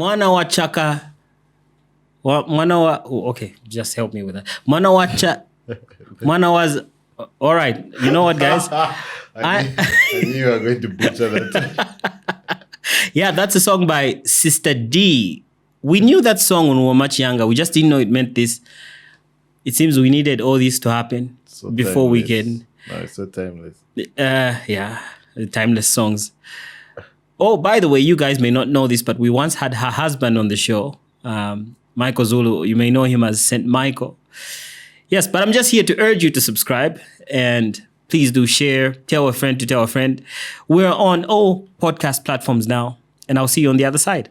Mwana wa chaka. Okay, just help me with that. Mwana was. All right. You know what, guys? I knew you were going to butcher that. Yeah, that's a song by Sister D. We knew that song when we were much younger. We just didn't know it meant this. It seems we needed all this to happen before we can. No, it's so timeless. Yeah, timeless songs. Oh, by the way, you guys may not know this, but we once had her husband on the show, Michael Zulu. You may know him as Saint Michael. Yes, but I'm just here to urge you to subscribe and please do share, tell a friend to tell a friend. We're on all podcast platforms now, and I'll see you on the other side.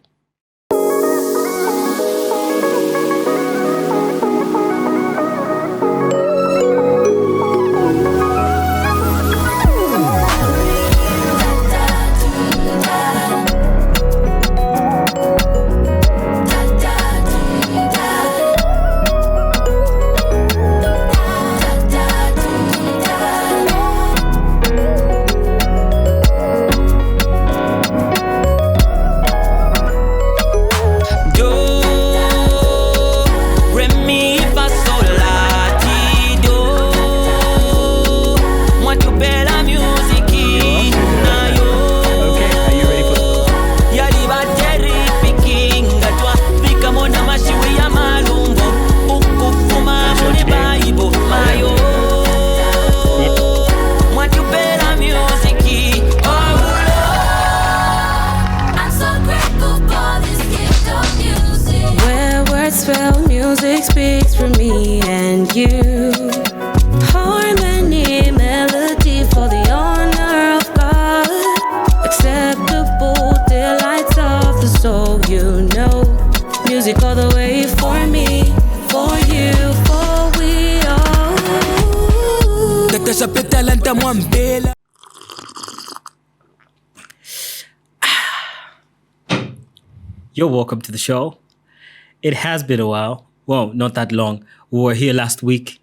Music speaks for me and you. Harmony, melody for the honor of God. Acceptable delights of the soul, you know. Music all the way for me, for you, for we all. You're welcome to the show. It has been a while. Well, not that long. We were here last week.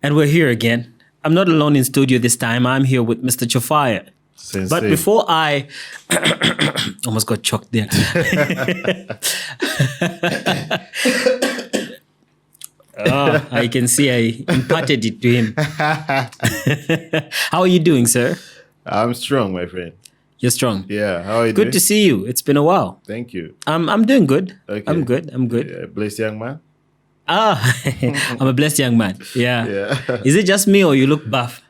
And we're here again. I'm not alone in studio this time. I'm here with Mr. Chofire. But before I... almost got choked there. Oh, I can see I imparted it to him. How are you doing, sir? I'm strong, my friend. You're strong. Yeah, how are you doing? Good to see you. It's been a while. Thank you. I'm doing good. Okay. I'm good. Yeah, blessed young man. I'm a blessed young man. Yeah. Is it just me or you look buff?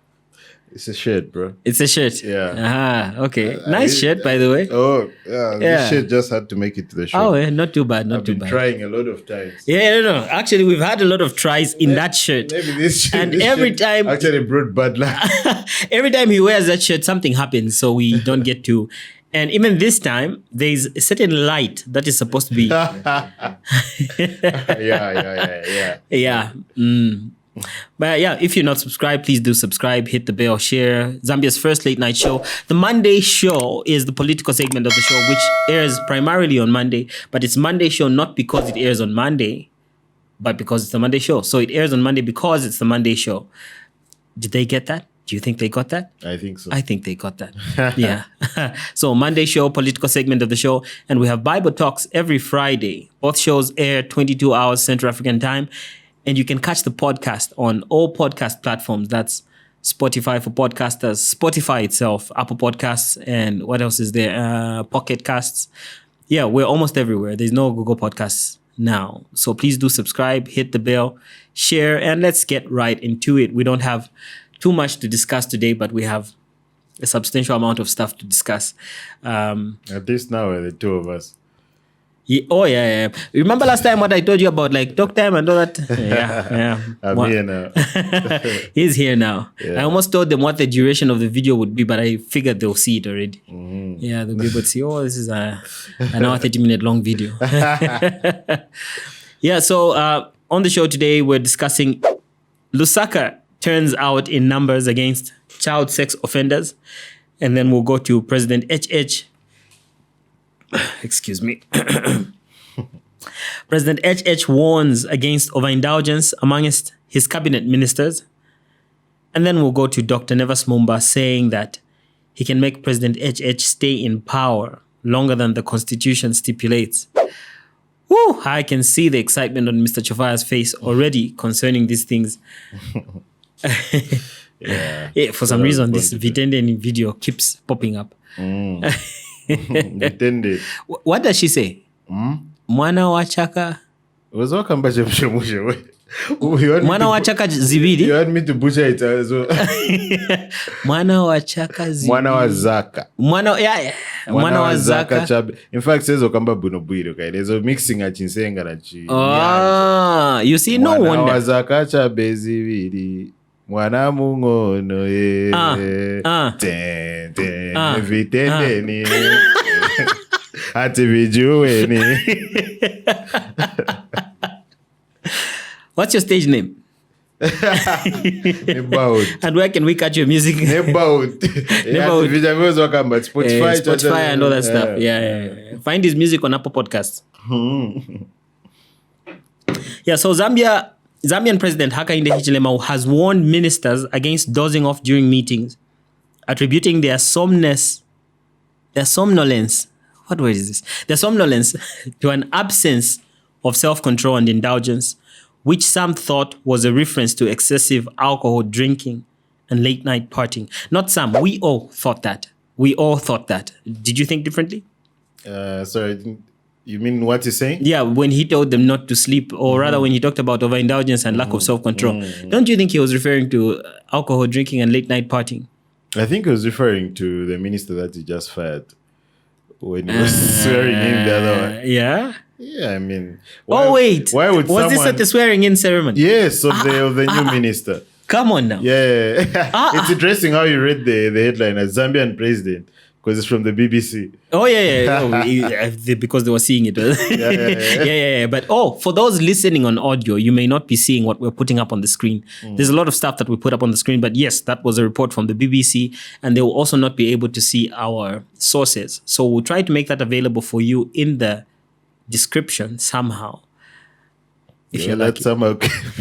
It's a shirt, bro. It's a shirt? Yeah. Okay. Nice shirt, by the way. Oh, yeah. This shirt just had to make it to the show. Oh, yeah. Not too bad. I've been trying a lot of times. Yeah, no. Actually, we've had a lot of tries in that shirt. Maybe this shirt. And this every shirt time... actually brought bad luck. Every time he wears that shirt, something happens. So we don't get to... And even this time, there's a certain light that is supposed to be... Yeah. Yeah. But yeah, if you're not subscribed, please do subscribe, hit the bell, share. Zambia's first late night show. The Monday show is the political segment of the show, which airs primarily on Monday. But it's Monday show not because it airs on Monday, but because it's the Monday show. So it airs on Monday because it's the Monday show. Did they get that? Do you think they got that? I think so. I think they got that. Yeah. So Monday show, political segment of the show. And we have Bible Talks every Friday. Both shows air 22 hours Central African time. And you can catch the podcast on all podcast platforms. That's Spotify for podcasters, Spotify itself, Apple Podcasts, and what else is there? Pocket Casts. Yeah, we're almost everywhere. There's no Google Podcasts now. So please do subscribe, hit the bell, share, and let's get right into it. We don't have too much to discuss today, but we have a substantial amount of stuff to discuss. At least now we're the two of us. Yeah. Remember last time what I told you about like talk time and all that? Yeah. I'm here now. He's here now. Yeah. I almost told them what the duration of the video would be, but I figured they'll see it already. Mm-hmm. Yeah, they'll be able to see, this is an hour, 30-minute long video. Yeah, so on the show today, we're discussing Lusaka turns out in numbers against child sex offenders. And then we'll go to President HH. Excuse me. President HH warns against overindulgence amongst his cabinet ministers. And then we'll go to Dr. Nevas Mumba saying that he can make President HH stay in power longer than the Constitution stipulates. Woo! I can see the excitement on Mr. Chofaya's face already concerning these things. Yeah, for some reason, this Vitende video keeps popping up. Vitende. What does she say? Mwana wa chaka. Mwana wa chaka zibidi. You want me to butcher it as well? Mwana wa chaka zibidi. Mwana wa zaka. Mwana wa zaka chabe. In fact, says okamba bunobwiro kai. There's a mixing at chinsenga na chi. You see, no wonder. Mwana wa zaka chabe zibidi. Mwana mungono ye. Vitende ni. Ati vijue ni. What's your stage name? Neighborhood. And where can we catch your music? Neighborhood. Spotify and all that stuff. Yeah. Find his music on Apple Podcasts. Yeah, so Zambian President Hakainde Hichilema has warned ministers against dozing off during meetings, attributing their somnolence. What word is this? Their somnolence to an absence of self-control and indulgence, which some thought was a reference to excessive alcohol drinking and late-night partying. Not some. We all thought that. Did you think differently? Sorry, you mean what he's saying? Yeah, when he told them not to sleep, or rather when he talked about overindulgence and lack of self-control. Don't you think he was referring to alcohol drinking and late-night partying? I think he was referring to the minister that he just fired when he was swearing in the other one. Yeah? Yeah, I mean... Why would was this at the swearing-in ceremony? Yes, of the new minister. Come on now. Yeah. It's interesting how you read the headline as Zambian president, because it's from the BBC. Oh, yeah. Because they were seeing it. Yeah. But for those listening on audio, you may not be seeing what we're putting up on the screen. There's a lot of stuff that we put up on the screen, but yes, that was a report from the BBC, and they will also not be able to see our sources. So we'll try to make that available for you in the description somehow. If you're lucky. That's somehow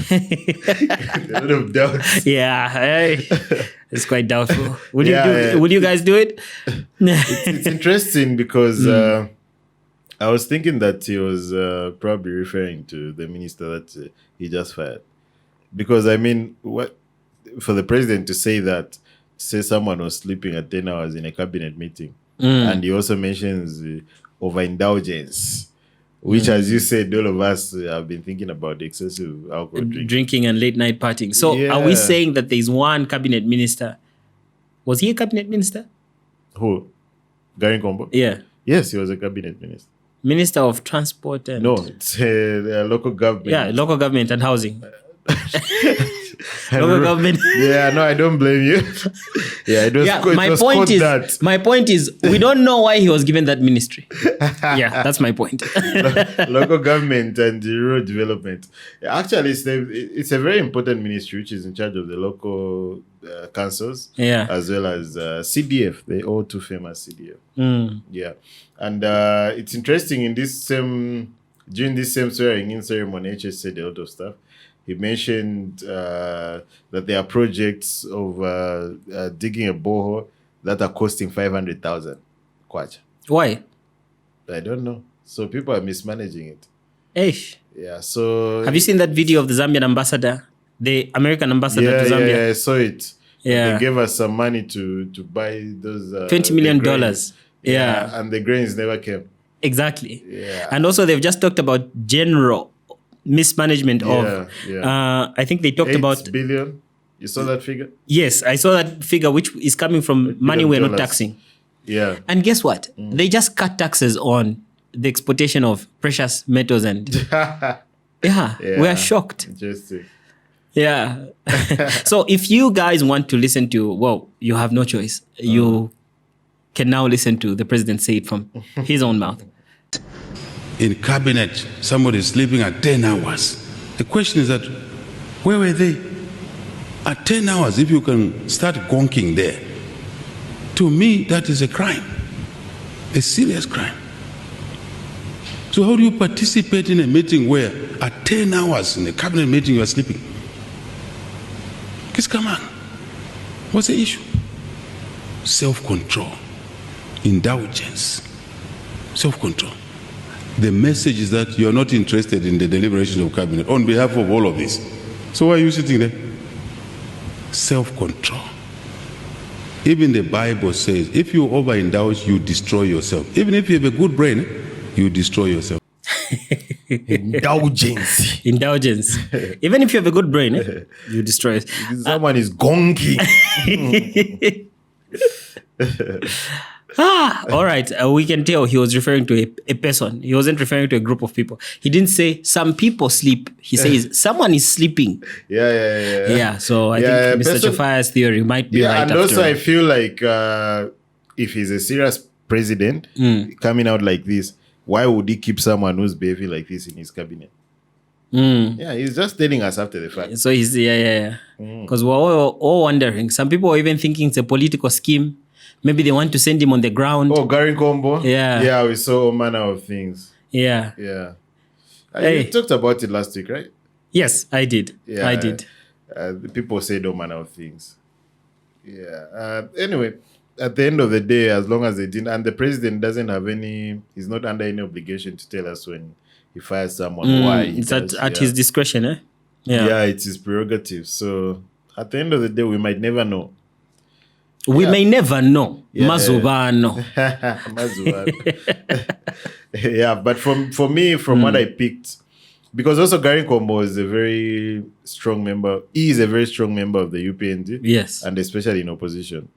a lot of doubts. Yeah, it's quite doubtful. Will you guys do it? It's interesting because I was thinking that he was probably referring to the minister that he just fired. Because I mean, what for the president to say someone was sleeping at 10 hours in a cabinet meeting, and he also mentions overindulgence. Which, as you said, all of us have been thinking about excessive alcohol drinking and late night partying. So are we saying that there's one cabinet minister? Was he a cabinet minister? Who? Gary Kombo? Yeah. Yes, he was a cabinet minister. Minister of Transport and... No, it's local government. Yeah, local government and housing. Local government. Yeah, no, I don't blame you. My point is, we don't know why he was given that ministry. Yeah, that's my point. Local government and rural development. Actually, it's a very important ministry which is in charge of the local councils, as well as CDF, the all too famous CDF. Yeah, and it's interesting during this same swearing-in ceremony, HS said a lot of stuff. He mentioned that there are projects of digging a borehole that are costing 500,000 kwacha. Why? I don't know. So people are mismanaging it. Eish. Yeah. So have you seen that video of the Zambian ambassador, the American ambassador to Zambia? Yeah, I saw it. Yeah. They gave us some money to buy those $20 million. Yeah, and the grains never came. Exactly. Yeah. And also they've just talked about general mismanagement of I think they talked about $8 billion. You saw that figure? Yes, I saw that figure, which is coming from money we're not taxing. Yeah. And guess what? They just cut taxes on the exportation of precious metals and we're shocked. Interesting. Yeah. So if you guys want to listen to, you have no choice. You can now listen to the president say it from his own mouth. In cabinet, somebody is sleeping at 10 hours. The question is that, where were they? At 10 hours, if you can start gonking there, to me, that is a crime, a serious crime. So how do you participate in a meeting where at 10 hours in a cabinet meeting you are sleeping? Come on. What's the issue? Self-control, indulgence. Self-control. The message is that you're not interested in the deliberations of cabinet on behalf of all of this. So why are you sitting there? Self-control. Even the Bible says, if you overindulge, you destroy yourself. Even if you have a good brain, you destroy yourself. Indulgence. Even if you have a good brain, you destroy it. Someone is gonking. All right. We can tell he was referring to a person. He wasn't referring to a group of people. He didn't say some people sleep. He says someone is sleeping. Yeah. So I think Mr. Chafaya's theory might be right. And also I feel like if he's a serious president coming out like this, why would he keep someone who's behaving like this in his cabinet? Yeah, he's just telling us after the fact. So he's because we're all wondering. Some people are even thinking it's a political scheme. Maybe they want to send him on the ground. Oh, Gary Combo? Yeah, we saw all manner of things. Yeah. You talked about it last week, right? Yes, I did. I did. The people said all manner of things. Yeah. Anyway, at the end of the day, as long as they didn't, and the president doesn't have he's not under any obligation to tell us when he fires someone why. It's at his discretion, eh? Yeah, it's his prerogative. So at the end of the day, we might never know. We may never know. Mazubano. Yeah, but for me, from what I picked, because also Gary Combo is a very strong member. He is a very strong member of the UPND. Yes. And especially in opposition.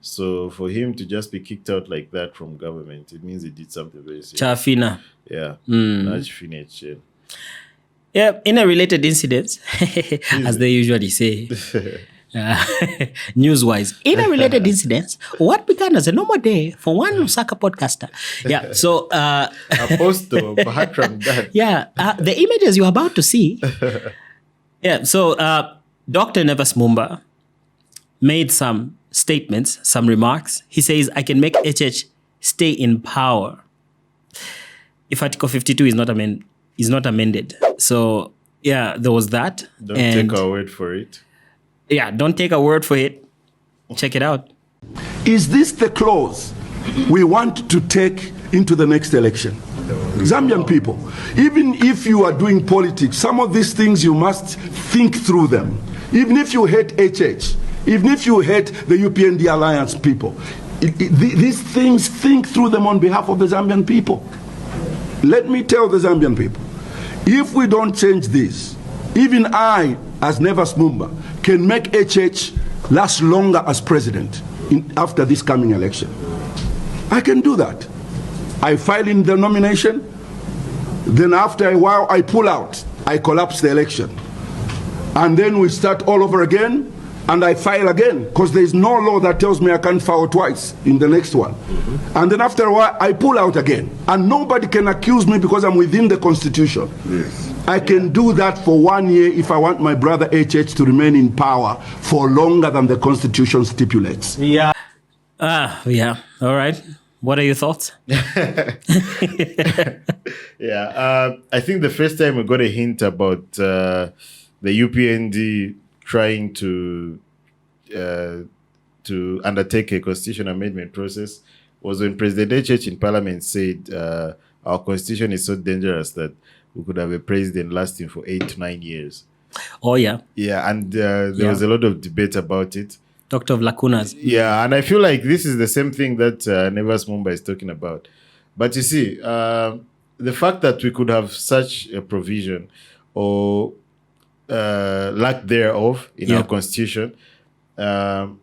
So for him to just be kicked out like that from government, it means he did something very serious. Chafina. Yeah. Yeah, in a related incident, as they usually say, news-wise, in a related incident, what began as a normal day for one Lusaka podcaster. Yeah, so... Apostle, Bahatram, that. Yeah, the images you're about to see. Yeah, so Dr. Nevas Mumba made some statements, some remarks. He says, I can make HH stay in power if Article 52 is not amended. So, yeah, there was that. Don't take our word for it. Yeah, don't take a word for it. Check it out. Is this the clause we want to take into the next election? Zambian people, even if you are doing politics, some of these things you must think through them. Even if you hate HH, even if you hate the UPND Alliance people, these things, think through them on behalf of the Zambian people. Let me tell the Zambian people, if we don't change this, even I, as Nevas Mumba, can make HH last longer as president after this coming election. I can do that. I file in the nomination, then after a while I pull out, I collapse the election. And then we start all over again, and I file again, because there is no law that tells me I can't file twice in the next one. And then after a while, I pull out again. And nobody can accuse me because I'm within the Constitution. Yes. I can do that for 1 year if I want my brother HH to remain in power for longer than the Constitution stipulates. Yeah. Yeah. All right. What are your thoughts? Yeah. I think the first time we got a hint about the UPND trying to undertake a constitution amendment process was when President HH in Parliament said our constitution is so dangerous that we could have a president lasting for 8 to 9 years. Oh, yeah. Yeah, and there was a lot of debate about it. Talked of lacunas. Yeah, and I feel like this is the same thing that Nevas Mumba is talking about. But you see, the fact that we could have such a provision or lack thereof in our constitution, and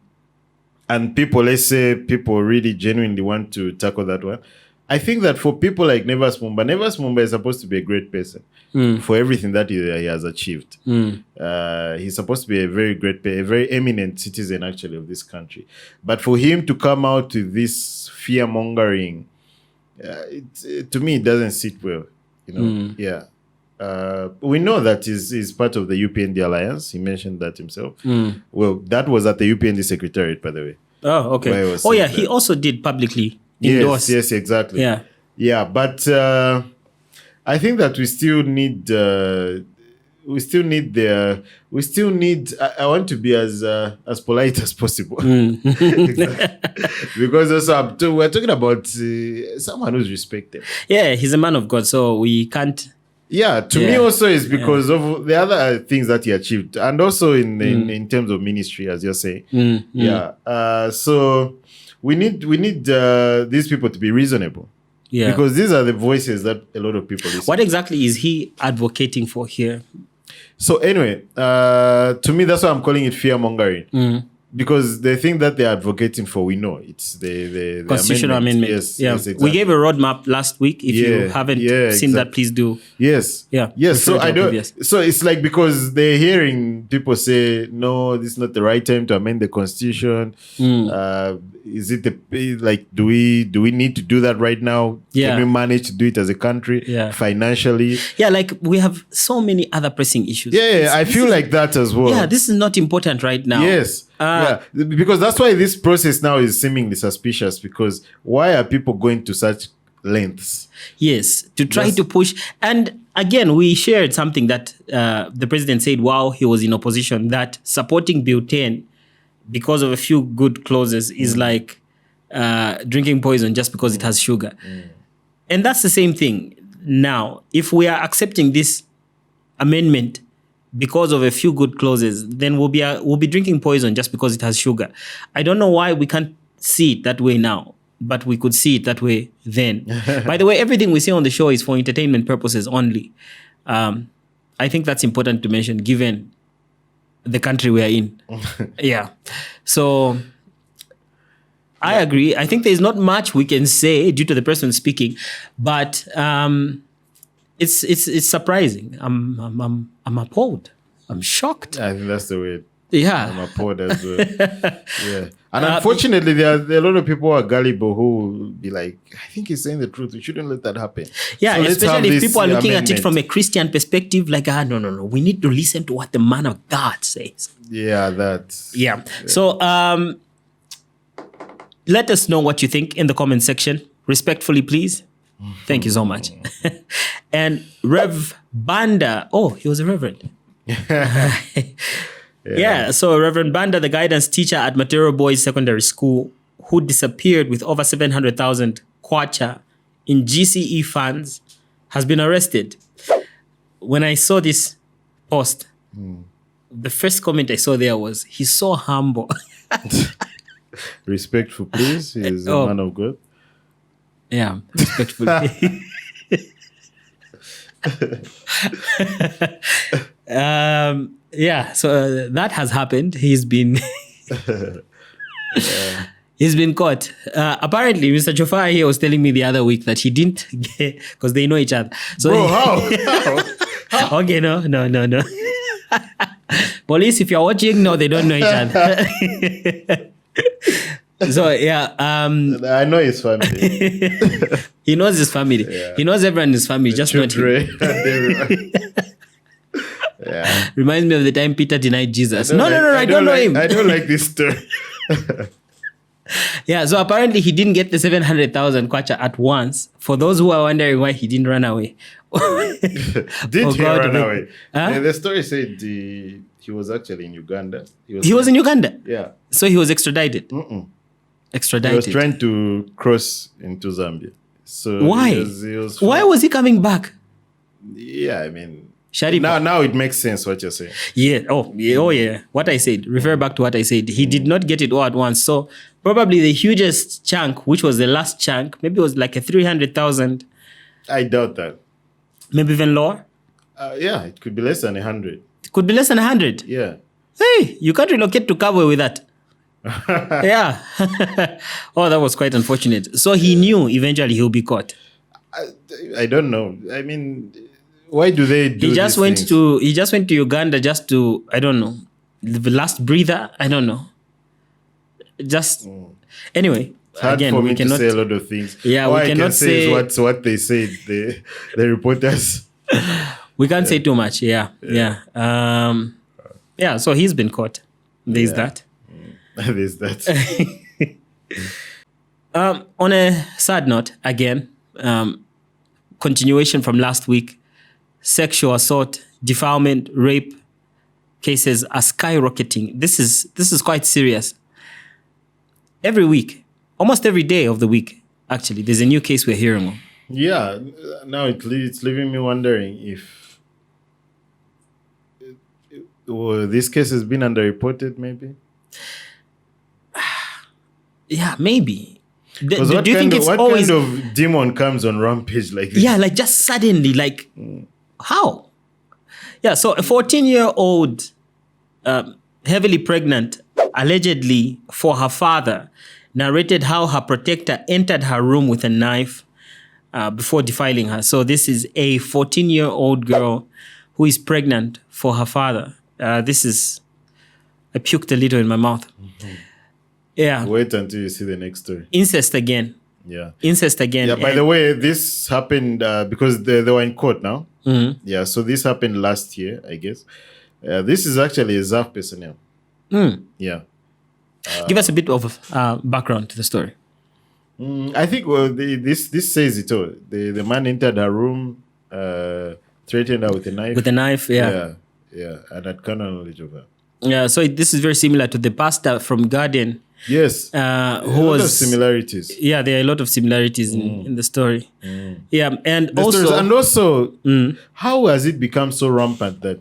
people, let's say people really genuinely want to tackle that one, I think that for people like Nevas Mumba is supposed to be a great person for everything that he has achieved. He's supposed to be a very great, a very eminent citizen, actually, of this country. But for him to come out with this fear-mongering, to me, it doesn't sit well. You know, we know that he's part of the UPND Alliance. He mentioned that himself. Well, that was at the UPND Secretariat, by the way. Oh, okay. Oh, yeah, he also did publicly. Yes, exactly. Yeah, but I think that we still need we still need I want to be as polite as possible. Exactly. Because also we're talking about someone who's respected. Yeah, he's a man of God, so we can't. Yeah, to me also is because of the other things that he achieved, and also in terms of ministry, as you're saying. So we need these people to be reasonable. Yeah, because these are the voices that a lot of people listen. What exactly is he advocating for here? So anyway, to me, that's why I'm calling it fear mongering. Because the thing that they're advocating for, we know it's the constitutional amendment. Yes, yeah. Yes, exactly. We gave a roadmap last week. If you haven't seen that, please do. Yes. Yeah. Yes. So I don't. So it's like, because they're hearing people say, no, this is not the right time to amend the constitution. Is it do we need to do that right now? Yeah. Can we manage to do it as a country financially? Yeah, like we have so many other pressing issues. Yeah, I feel like that as well. Yeah, this is not important right now. Yes. Because that's why this process now is seemingly suspicious, because why are people going to such lengths? Yes, to try to push. And again, we shared something that the president said while he was in opposition, that supporting Bill 10 because of a few good clauses is like drinking poison just because it has sugar. And that's the same thing now. If we are accepting this amendment because of a few good clauses, then we'll be drinking poison just because it has sugar. I don't know why we can't see it that way now, but we could see it that way then. By the way, everything we say on the show is for entertainment purposes only. I think that's important to mention given the country we are in. Yeah. So I agree. I think there's not much we can say due to the person speaking, but it's surprising. I'm appalled. I'm shocked. I think that's the way. Yeah, I'm appalled as well. Yeah, and unfortunately, there are a lot of people who are gullible who will be like, "I think he's saying the truth. We shouldn't let that happen." Yeah, so especially if people are looking at it from a Christian perspective, like, no, we need to listen to what the man of God says. Yeah, that's yeah. So, let us know what you think in the comment section, respectfully, please. Thank you so much. And Rev Banda, he was a reverend. Yeah, so Reverend Banda, the guidance teacher at Matero Boys Secondary School, who disappeared with over 700,000 kwacha in GCE funds, has been arrested. When I saw this post, the first comment I saw there was, he's so humble. Respectful, please. He's a man of God. Yeah, respectfully. Yeah, so that has happened. He's been he's been caught. Apparently, Mr. Jofar here was telling me the other week that he didn't get, because they know each other. So bro, how? Okay, no. Police, if you're watching, no, they don't know each other. So yeah, I know his family. He knows his family. Yeah. He knows everyone in his family, just not him. Yeah. Reminds me of the time Peter denied Jesus. No, I don't know him. I don't like this story. Yeah, so apparently he didn't get the 700,000 kwacha at once. For those who are wondering why he didn't run away. Did he run away? Huh? Yeah, the story said he was actually in Uganda. He was in Uganda? Yeah. So he was extradited? Extradited. He was trying to cross into Zambia. So why? Why was he coming back? Yeah, I mean... Sharipa. Now it makes sense what you're saying. Yeah. Oh, yeah. What I said. Refer back to what I said. He did not get it all at once. So probably the hugest chunk, which was the last chunk, maybe it was like a 300,000. I doubt that. Maybe even lower? Yeah, it could be less than 100. It could be less than 100? Yeah. Hey, you can't relocate to Kabwe with that. Yeah. Oh, that was quite unfortunate. So he knew eventually he'll be caught. I don't know. I mean... Why do they do He just went to Uganda just to, I don't know, the last breather. I don't know. Just anyway. It's hard for me to say a lot of things. Yeah, we cannot say is what they said. The reporters. We can't say too much. Yeah. Yeah. So he's been caught. There's that. There's that. On a sad note, again, continuation from last week. sexual assault, defilement, rape cases are skyrocketing. This is quite serious. Every week, almost every day of the week, actually, there's a new case we're hearing of. Yeah, now it's leaving me wondering if this case has been underreported, maybe. Yeah, maybe. Because what kind of demon comes on rampage like this? Yeah, like just suddenly, like how? Yeah, so a 14-year-old heavily pregnant, allegedly for her father, narrated how her protector entered her room with a knife before defiling her. So this is a 14-year-old girl who is pregnant for her father. I puked a little in my mouth. Mm-hmm. Yeah. Wait until you see the next story. Incest again. Yeah. Incest again. Yeah, by the way, this happened because they were in court now. Mm-hmm. Yeah, so this happened last year, I guess. This is actually a ZAF personnel. Yeah. Give us a bit of background to the story. I think this says it all. The man entered her room, threatened her with a knife. With a knife, yeah. Yeah, and had carnal knowledge of her. Yeah, so this is very similar to the pastor from Garden. Yes. Who a lot of similarities. Yeah, there are a lot of similarities in the story. Yeah, and the also... stories, and also, how has it become so rampant that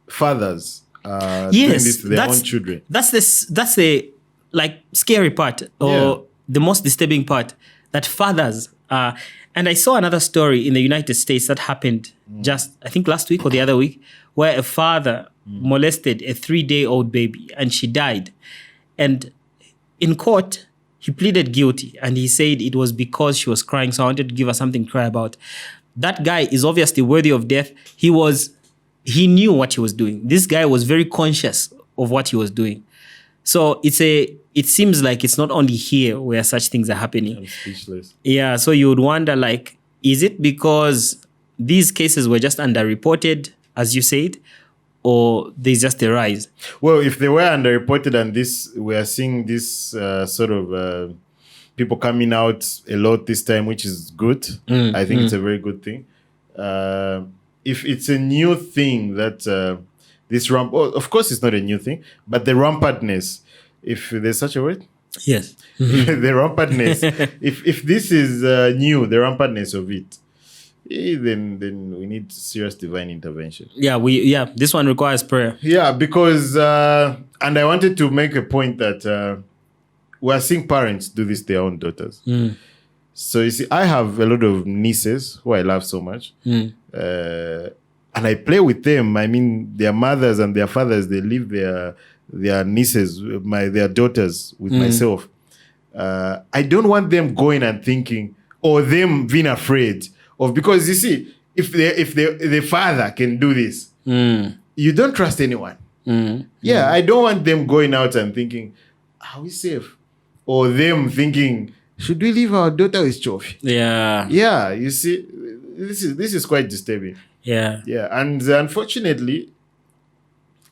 fathers are doing this to their own children? That's the like scary part, or the most disturbing part, that fathers are... And I saw another story in the United States that happened just, I think last week or the other week, where a father molested a 3-day-old baby and she died. And in court, he pleaded guilty and he said it was because she was crying. So I wanted to give her something to cry about. That guy is obviously worthy of death. He knew what he was doing. This guy was very conscious of what he was doing. So it seems like it's not only here where such things are happening. I'm speechless. Yeah, so you would wonder, like, is it because these cases were just underreported, as you said, or there's just a rise? Well, if they were underreported and we are seeing this sort of people coming out a lot this time, which is good. I think it's a very good thing. If it's a new thing that of course it's not a new thing, but the rampantness, if there's such a word? Yes. The rampantness. if this is new, the rampantness of it, then we need serious divine intervention. Yeah, this one requires prayer. Yeah, because and I wanted to make a point that we are seeing parents do this to their own daughters. So you see, I have a lot of nieces who I love so much, and I play with them. I mean, their mothers and their fathers, they leave their nieces, their daughters with myself. I don't want them going and thinking, or them being afraid of, because you see, if the father can do this, you don't trust anyone. I don't want them going out and thinking, are we safe? Or them thinking, should we leave our daughter with Chofi? Yeah, you see, this is quite disturbing. Yeah, and unfortunately,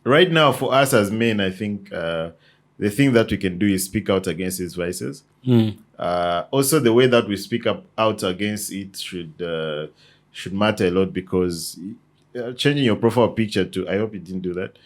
right now for us as men, I think the thing that we can do is speak out against these vices. Also, the way that we speak out against it should matter a lot, because changing your profile picture to, I hope you didn't do that.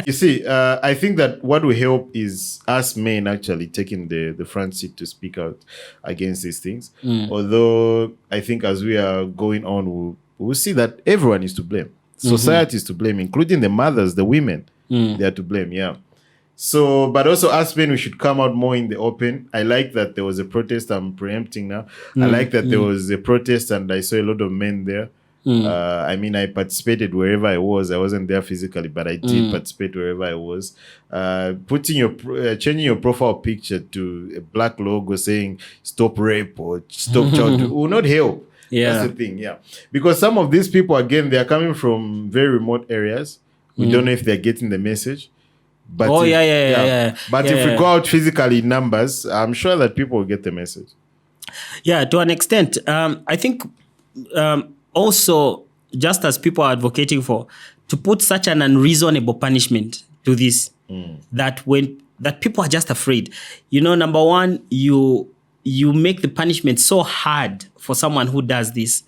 You see, I think that what will help is us men actually taking the front seat to speak out against these things. Although I think as we are going on, we'll see that everyone is to blame. Society is to blame, including the mothers, the women. They are to blame, yeah. So, but also us men, we should come out more in the open. I like that there was a protest. I'm preempting now. I like that there was a protest and I saw a lot of men there. I mean, I participated wherever I was. I wasn't there physically, but I did participate wherever I was. Changing your profile picture to a black logo saying "Stop Rape" or "Stop Child" will not help. That's the thing, because some of these people, again, they are coming from very remote areas. We don't know if they're getting the message. But if we go out physically in numbers, I'm sure that people will get the message. Yeah, to an extent. I think also, just as people are advocating for, to put such an unreasonable punishment to this, that people are just afraid. You know, number one, you make the punishment so hard for someone who does this.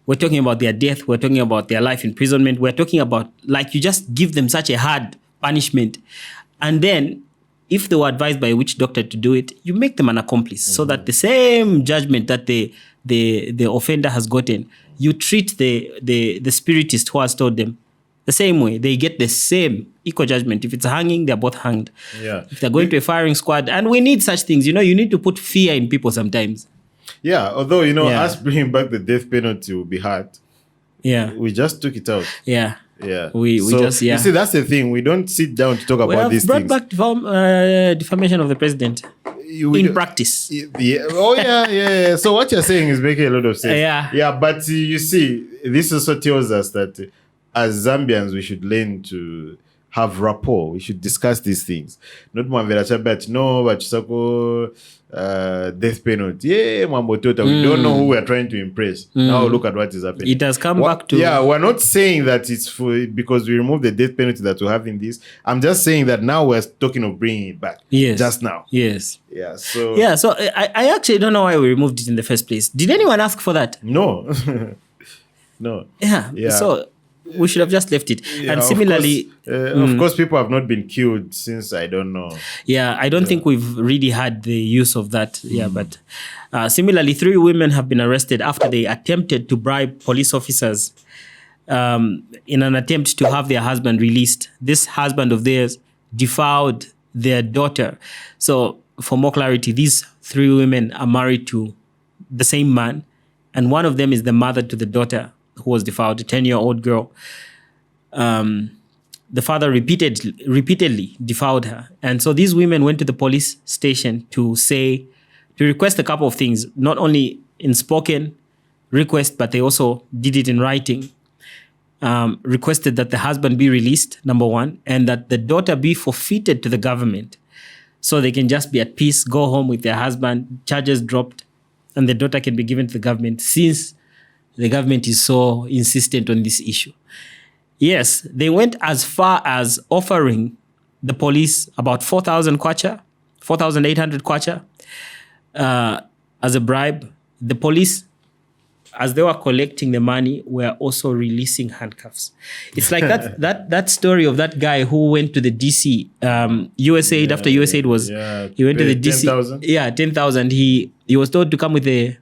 We're talking about their death. We're talking about their life imprisonment. We're talking about, like, you just give them such a hard punishment. And then, if they were advised by a witch doctor to do it, you make them an accomplice so that the same judgment that the offender has gotten, you treat the spiritist who has told them the same way. They get the same equal judgment. If it's hanging, they're both hanged. Yeah. If they're going to a firing squad, and we need such things. You need to put fear in people sometimes. Yeah, although, us bringing back the death penalty will be hard. Yeah. We just took it out. Yeah. Yeah. We just. You see, that's the thing. We don't sit down to talk about these things. We have brought back defamation of the president in practice. Yeah. Oh, yeah. So what you're saying is making a lot of sense. Yeah. Yeah, but you see, this also tells us that as Zambians, we should learn to have rapport. We should discuss these things. Not but no, but death penalty. Yeah, we don't know who we're trying to impress. Now look at what is happening. It has come back to... Yeah, we're not saying that it's because we remove the death penalty that we have in this. I'm just saying that now we're talking of bringing it back. Yes. Just now. Yes. Yeah, so... Yeah, so I actually don't know why we removed it in the first place. Did anyone ask for that? No. No. Yeah. So... we should have just left it. Yeah, and similarly... of course, people have not been killed since, I don't know. Yeah, I don't think we've really had the use of that. Yeah, but similarly, 3 women have been arrested after they attempted to bribe police officers in an attempt to have their husband released. This husband of theirs defiled their daughter. So, for more clarity, these 3 women are married to the same man, and one of them is the mother to the daughter who was defiled, a 10-year-old girl. The father repeatedly defiled her. And so these women went to the police station to request a couple of things, not only in spoken request, but they also did it in writing. Requested that the husband be released, number 1, and that the daughter be forfeited to the government so they can just be at peace, go home with their husband, charges dropped, and the daughter can be given to the government since the government is so insistent on this issue. Yes, they went as far as offering the police about 4,000 kwacha, 4,800 kwacha as a bribe. The police, as they were collecting the money, were also releasing handcuffs. It's like that story of that guy who went to the DC, USAID, after USAID was, he went to the DC. 10,000? Yeah, 10,000. He was told to come with a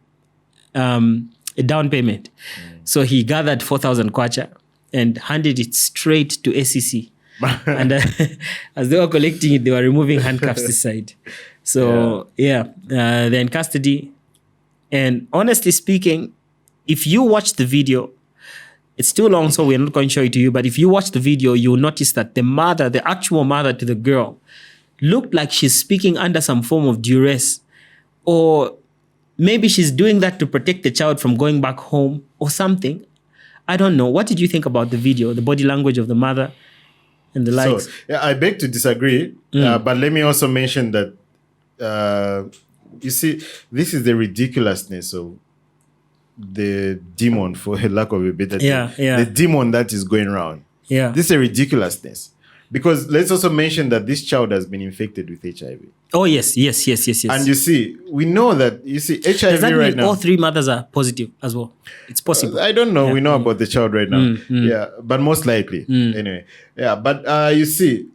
down payment. So he gathered 4,000 kwacha and handed it straight to SEC. And as they were collecting it, they were removing handcuffs this side. So, they're in custody. And honestly speaking, if you watch the video, it's too long, so we're not going to show it to you. But if you watch the video, you'll notice that the actual mother to the girl, looked like she's speaking under some form of duress, or maybe she's doing that to protect the child from going back home or something. I don't know. What did you think about the video, the body language of the mother and the likes? So, I beg to disagree. But let me also mention that, you see, this is the ridiculousness of the demon, for lack of a better term. The demon that is going around. Yeah. This is a ridiculousness. Because let's also mention that this child has been infected with HIV. Oh, yes. And you see, we know that, HIV Does that right mean now... all 3 mothers are positive as well? It's possible. I don't know. We know about the child right now. Yeah, but most likely. Anyway. Yeah, but you see,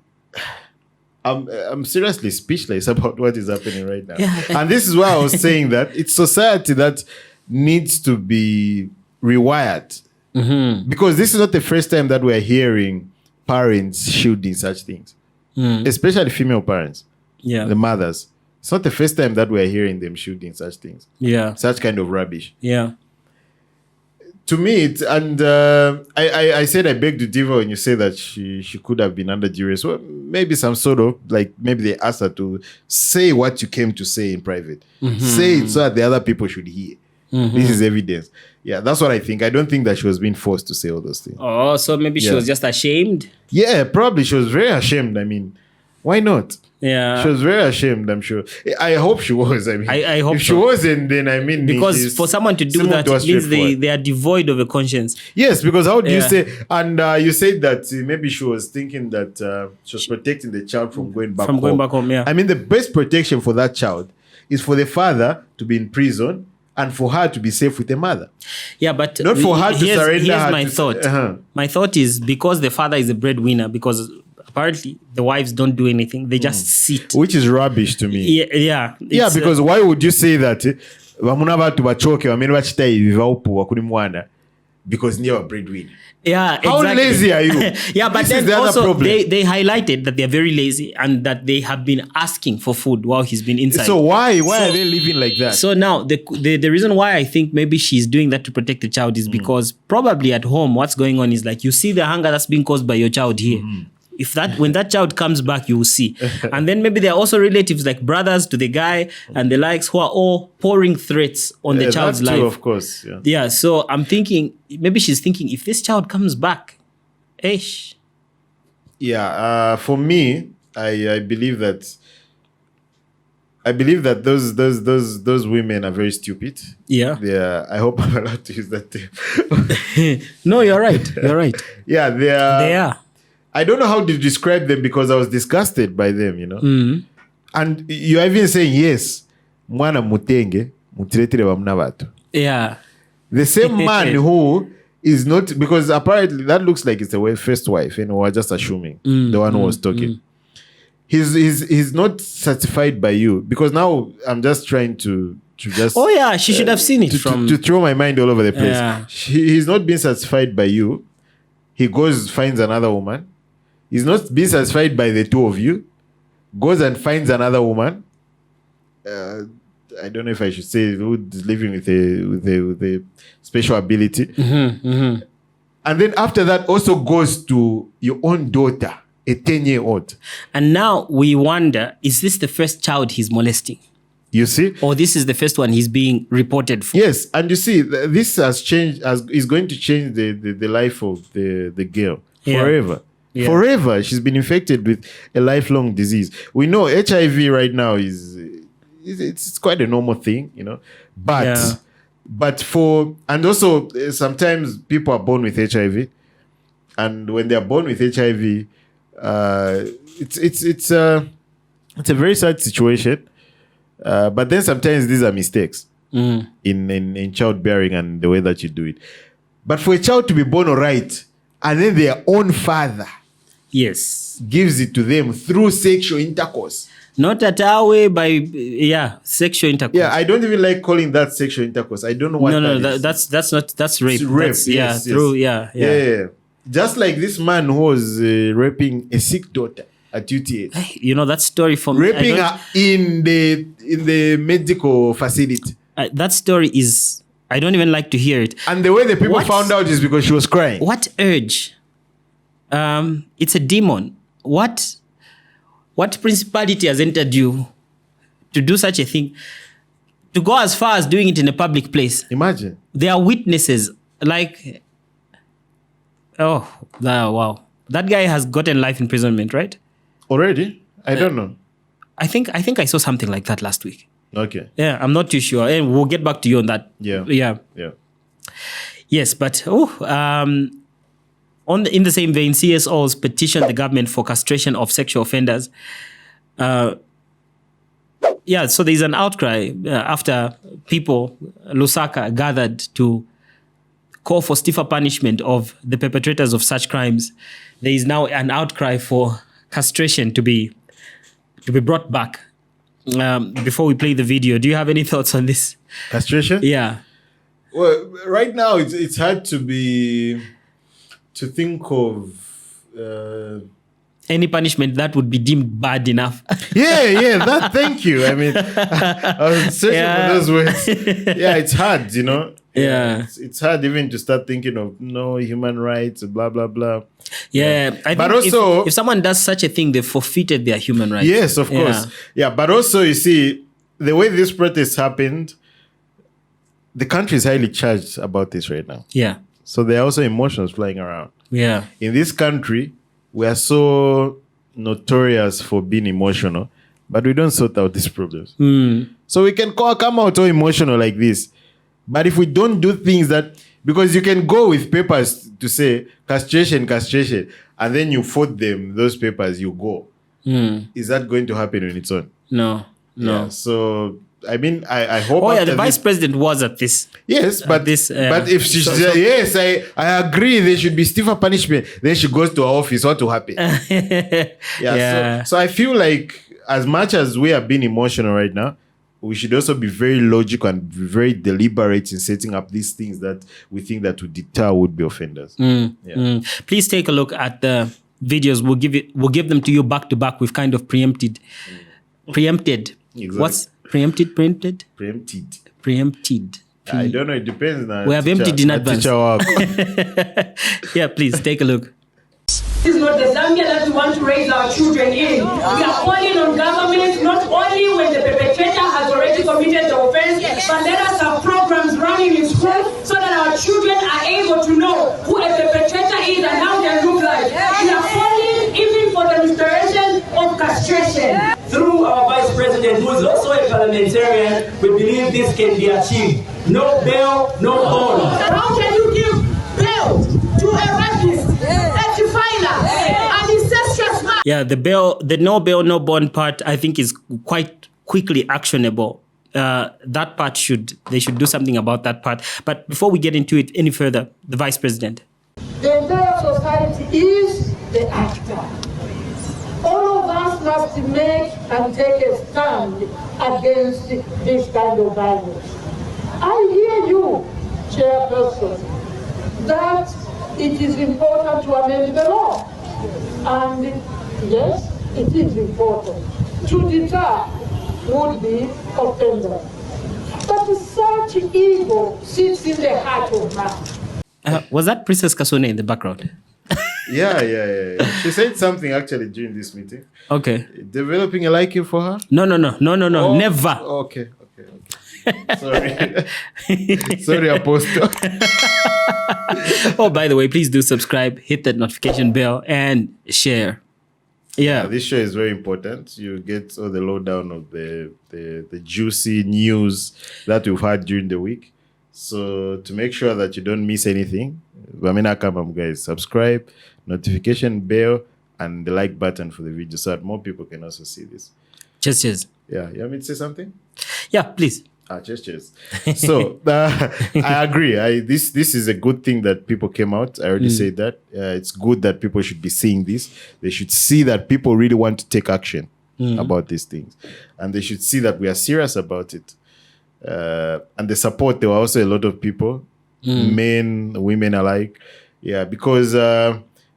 I'm seriously speechless about what is happening right now. Yeah. And this is why I was saying that it's society that needs to be rewired. Because this is not the first time that we're hearing parents shielding such things, especially female parents, the mothers. It's not the first time that we're hearing them shielding such things, such kind of rubbish. To me, I said I beg to differ when you say that she could have been under duress. Well, maybe some sort of, like, maybe they asked her to say what you came to say in private. Say it so that the other people should hear. This is evidence. Yeah, that's what I think. I don't think that she was being forced to say all those things. Oh, so maybe she was just ashamed? Yeah, probably. She was very ashamed. I mean, why not? Yeah. She was very ashamed, I'm sure. I hope she was. I mean, I hope if she wasn't, then I mean... Because for someone to do that, it means they are devoid of a conscience. Yes, because how do you say... And you said that maybe she was thinking that she was protecting the child from going back home. Going back home, yeah. I mean, the best protection for that child is for the father to be in prison and for her to be safe with a mother. Yeah, but not for her to surrender. Here's my thought. My thought is because the father is a breadwinner, because apparently the wives don't do anything; they just sit, which is rubbish to me. Yeah. Because why would you say that? Because you're a breadwinner. Yeah, how exactly. lazy are you? Yeah, but then also they highlighted that they're very lazy and that they have been asking for food while he's been inside. So why are they living like that? So now the reason why I think maybe she's doing that to protect the child is because probably at home what's going on is like you see the hunger that's being caused by your child here. If when that child comes back, you will see. And then maybe there are also relatives like brothers to the guy and the likes who are all pouring threats on the child's life. True, of course. Yeah. So I'm thinking, maybe she's thinking, if this child comes back, Yeah. For me, I believe that those women are very stupid. Yeah. I hope I'm allowed to use that term. No, you're right. You're right. Yeah, they are. I don't know how to describe them because I was disgusted by them, And you're even saying, yes, mwana mutenge, mutiretire bamuna batu. Yeah. The same man who is not, because apparently that looks like it's the first wife, and we're just assuming the one who was talking. He's not certified by you, because now I'm just trying to just. Oh yeah, she should have seen it to throw my mind all over the place. Yeah. He's not being certified by you. He goes finds another woman. He's not being satisfied by the two of you. Goes and finds another woman. I don't know if I should say who's living with a special ability. And then after that also goes to your own daughter, a 10-year-old. And now we wonder, is this the first child he's molesting? You see? Or this is the first one he's being reported for? Yes, and you see, this has changed, is going to change the life of the girl forever. Yeah. Forever. She's been infected with a lifelong disease. We know HIV right now it's quite a normal thing, But and also sometimes people are born with HIV, and when they are born with HIV, it's a very sad situation. But then sometimes these are mistakes in childbearing and the way that you do it. But for a child to be born alright, and then their own father gives it to them through sexual intercourse. Not at our way by sexual intercourse. Yeah, I don't even like calling that sexual intercourse. I don't know what that's rape. It's rape. That's, through Yeah. Just like this man who was raping a sick daughter at UTH. That story from raping her in the medical facility. That story is, I don't even like to hear it. And the way the people found out is because she was crying. What urge? It's a demon. What principality has entered you to do such a thing? To go as far as doing it in a public place. Imagine. There are witnesses. Like, wow. That guy has gotten life imprisonment, right? Already? I don't know. I think I saw something like that last week. Okay. Yeah, I'm not too sure. And we'll get back to you on that. Yeah. Yes, but in the same vein, CSOs petitioned the government for castration of sexual offenders. So there's an outcry after people, Lusaka, gathered to call for stiffer punishment of the perpetrators of such crimes. There is now an outcry for castration to be brought back. Before we play the video, do you have any thoughts on this? Castration? Yeah. Well, right now it's hard to think of any punishment that would be deemed bad enough. That. Thank you. I mean, I was searching for those words. It's hard, It's hard even to start thinking of human rights, blah blah blah. I think but also, if someone does such a thing, they forfeited their human rights. Yes, of course. But also, you see, the way this protest happened, the country is highly charged about this right now. Yeah. So there are also emotions flying around. Yeah. In this country, we are so notorious for being emotional, but we don't sort out these problems. So we can come out all emotional like this. But if we don't do things because you can go with papers to say castration, and then you vote them, those papers, you go. Is that going to happen on its own? No. Yeah, so I mean, I hope. Oh yeah, the vice president was at this. Yes, but but if she yes, I agree. There should be stiffer punishment. Then she goes to her office. What will happen? So I feel like as much as we are being emotional right now, we should also be very logical and very deliberate in setting up these things that we think that would deter would-be offenders. Please take a look at the videos. We'll give them to you back to back. We've kind of preempted. Exactly. What's preempted? Preempted. I don't know. It depends. We have emptied in advance. Yeah, please take a look. This is not the Zambia that we want to raise our children in. We are calling on government not only when the perpetrator has already committed the offense, but let us have programs running in school so that our children are able to know who a perpetrator is and how they look like. We are calling even for the restoration of castration. Through our Vice President, who is also a parliamentarian, we believe this can be achieved. No bail, no bond. How can you give bail to a rapist, a defiler, an incestuous man? Yeah, the no bail, no bond part, I think is quite quickly actionable. That part they should do something about that part. But before we get into it any further, the Vice President. The entire society is the actor. All of us must make and take a stand against this kind of violence. I hear you, Chairperson, that it is important to amend the law. And yes, it is important to deter would-be offenders. But such evil sits in the heart of man. Was that Princess Kasone in the background? Yeah. She said something actually during this meeting. Okay. Developing a liking for her? No, never. Okay. Sorry. Sorry, Apostle. Oh, by the way, please do subscribe, hit that notification bell, and share. Yeah. This show is very important. You get all the lowdown of the juicy news that we've had during the week. So to make sure that you don't miss anything, guys, subscribe, notification bell, and the like button for the video so that more people can also see this. Cheers. Yeah, you want me to say something? Yeah, please. Cheers. So I agree. This is a good thing that people came out. I already said that. It's good that people should be seeing this. They should see that people really want to take action about these things. And they should see that we are serious about it. And the support, there were also a lot of people, men, women alike. Yeah, because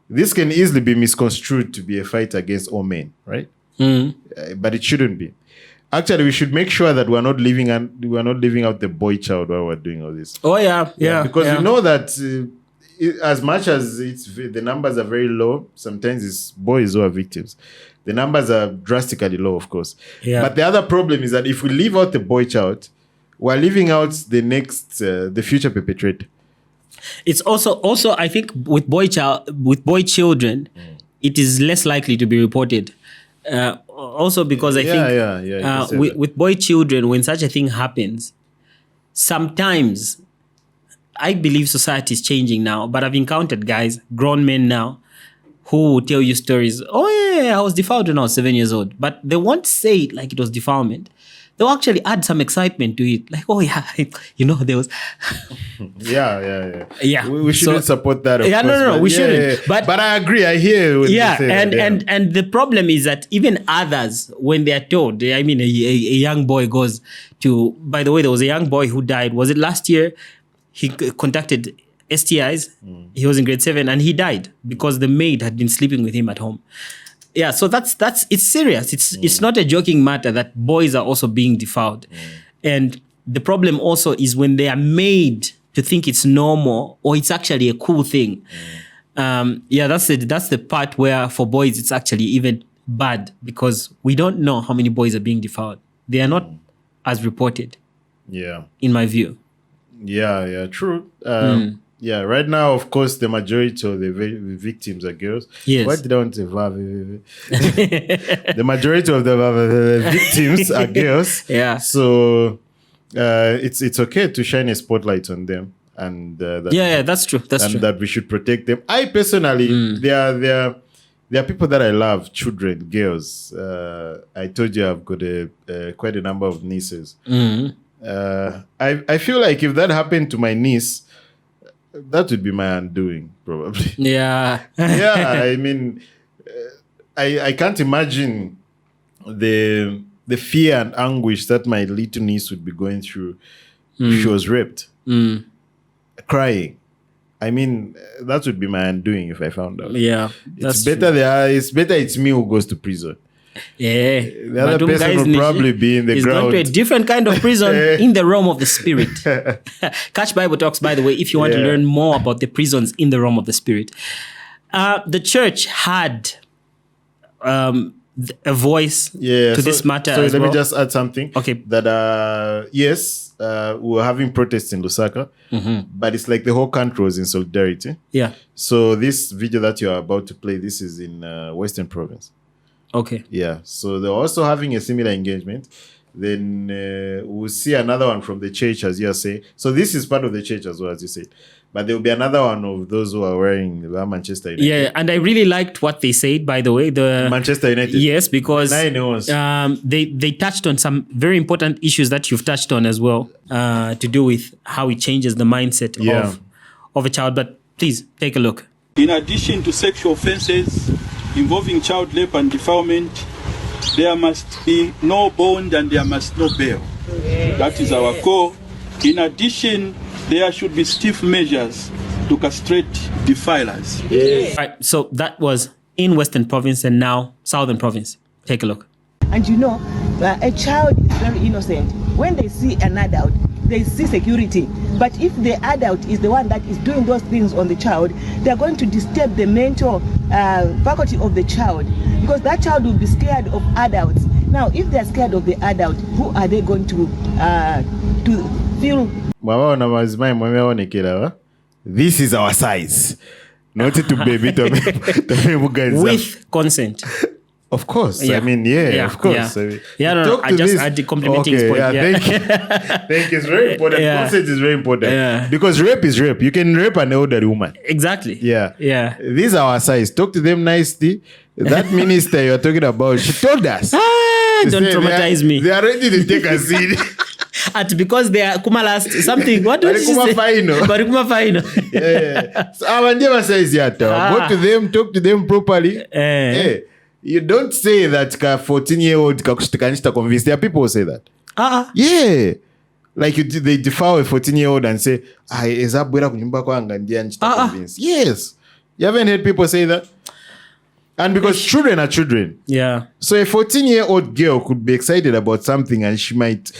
this can easily be misconstrued to be a fight against all men, right? But it shouldn't be. Actually, we should make sure that we're not leaving out the boy child while we're doing all this. Oh yeah. Because we know that as much as the numbers are very low, sometimes it's boys who are victims. The numbers are drastically low, of course. Yeah. But the other problem is that if we leave out the boy child, we're leaving out the future perpetrator. It's also I think with boy children, it is less likely to be reported. Also because I think with boy children, when such a thing happens, sometimes I believe society is changing now, but I've encountered guys, grown men now, who will tell you stories. Oh yeah, I was defiled when I was 7 years old, but they won't say it like it was defilement. They'll actually add some excitement to it. Like, oh yeah, there was... Yeah. We shouldn't support that, of course. No, we shouldn't. But I agree, I hear what you say. And the problem is that even others, when they are told, I mean, a young boy goes to... By the way, there was a young boy who died. Was it last year? He contacted STIs. He was in grade 7 and he died because the maid had been sleeping with him at home. Yeah, so that's it's serious. It's not a joking matter that boys are also being defiled. And the problem also is when they are made to think it's normal or it's actually a cool thing. That's the part where for boys it's actually even bad because we don't know how many boys are being defiled. They are not as reported. Yeah. In my view. Yeah, true. Yeah, right now, of course, the majority of the victims are girls. Yes. Why did I want to The majority of the victims are girls. Yeah. So it's okay to shine a spotlight on them. And that's true. That's true. That we should protect them. I personally, there are people that I love, children, girls. I told you I've got quite a number of nieces. I feel like if that happened to my niece, that would be my undoing, probably. Yeah. Yeah, I mean, I can't imagine the fear and anguish that my little niece would be going through if she was raped. Crying. I mean, that would be my undoing if I found out. Yeah. It's better it's me who goes to prison. Yeah. The other person will probably be in the ground. He's going to a different kind of prison in the realm of the spirit. Catch Bible Talks, by the way, if you want to learn more about the prisons in the realm of the spirit. The church had a voice to this matter as well. Let me just add something. Okay. That, yes, we were having protests in Lusaka, but it's like the whole country was in solidarity. Yeah. So this video that you are about to play, this is in Western Province. Okay. Yeah. So they're also having a similar engagement. Then we'll see another one from the church, as you say. So this is part of the church as well, as you said. But there will be another one of those who are wearing the Manchester United. Yeah, and I really liked what they said, by the way. The Manchester United. Yes, because they touched on some very important issues that you've touched on as well, to do with how it changes the mindset of a child. But please, take a look. In addition to sexual offenses involving child rape and defilement, there must be no bond and there must no bail. That is our core. In addition, there should be stiff measures to castrate defilers. All right, so that was in Western Province and now Southern Province. Take a look. And you know, a child is very innocent. When they see an adult, they see security. But if the adult is the one that is doing those things on the child, they're going to disturb the mental faculty of the child, because that child will be scared of adults. Now, if they're scared of the adult, who are they going to feel? This is our size. Not to baby with consent. Of course. Yeah. I mean, of course. I just added complimenting his point. Thank you. Thank you. It's very important. Consent is very important. Yeah. Because rape is rape. You can rape an elderly woman. Exactly. Yeah. Yeah. These are our size. Talk to them nicely. That minister you're talking about, she told us. Don't traumatize me. They are ready to take a seat. Because they are Kumalas something. What did you say? Barikuma Faino. Yeah. So our never says yet. Go to them, talk to them properly. Hey, you don't say that 14-year-old convinced. There are people who say that. Yeah. Like they defile a 14-year-old and say, yes. You haven't heard people say that? And because children are children. Yeah. So a 14-year-old girl could be excited about something and she might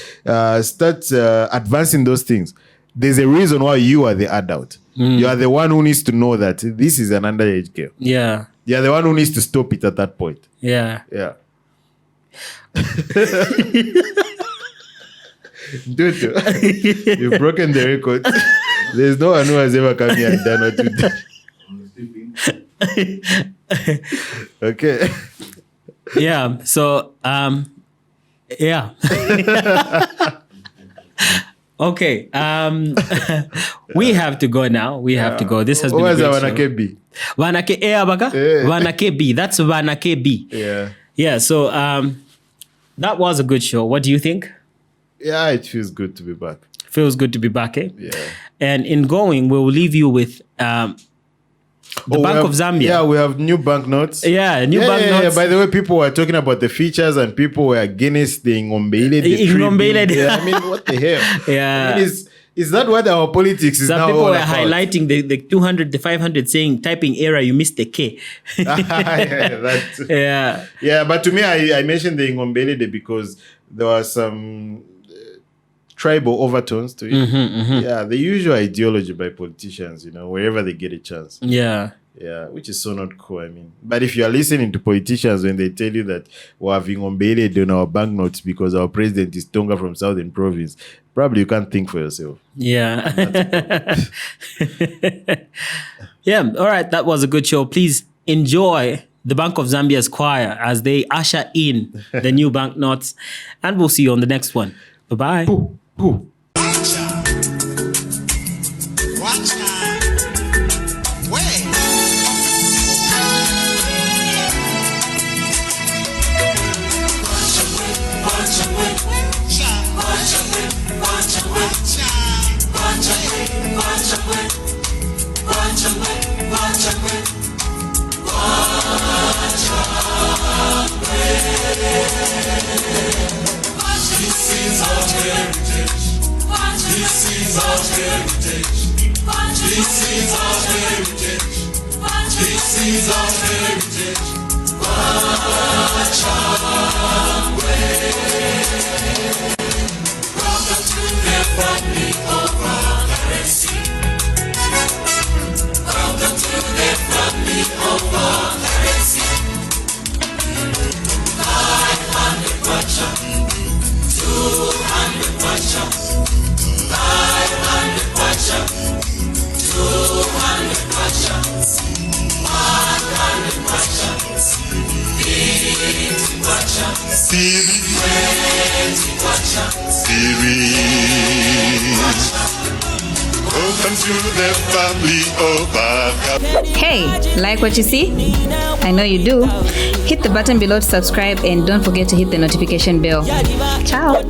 start advancing those things. There's a reason why you are the adult. You are the one who needs to know that this is an underage girl. Yeah. You are the one who needs to stop it at that point. Yeah. Yeah. Dude, you've broken the record. There's no one who has ever come here and done what you did. Okay. Yeah. So, yeah. Okay. We have to go now. We have to go. This has been a great show. Wanakebi. That's Wanakebi. Yeah. Yeah. So, that was a good show. What do you think? Yeah, it feels good to be back. Feels good to be back, eh? Yeah. And in going, we will leave you with the Bank of Zambia. Yeah, we have new banknotes. Yeah, new banknotes. Yeah. By the way, people were talking about the features and people were against the Ngombeile. Yeah, I mean, what the hell? Yeah. I mean, is that what our politics is now all about? Some people were highlighting the 200, the 500, saying, typing error, you missed the K. Yeah, but to me, I mentioned the Ngombeile because there was some tribal overtones to it. Yeah, the usual ideology by politicians, wherever they get a chance. Yeah. Yeah, which is so not cool, I mean. But if you are listening to politicians when they tell you that we're having Ngombeile on our banknotes because our president is Tonga from Southern Province, probably you can't think for yourself. Yeah. Yeah, all right, that was a good show. Please enjoy the Bank of Zambia's choir as they usher in the new banknotes. And we'll see you on the next one. Bye-bye. Pooh. Hey, like what you see? I know you do. Hit the button below to subscribe and don't forget to hit the notification bell. Ciao.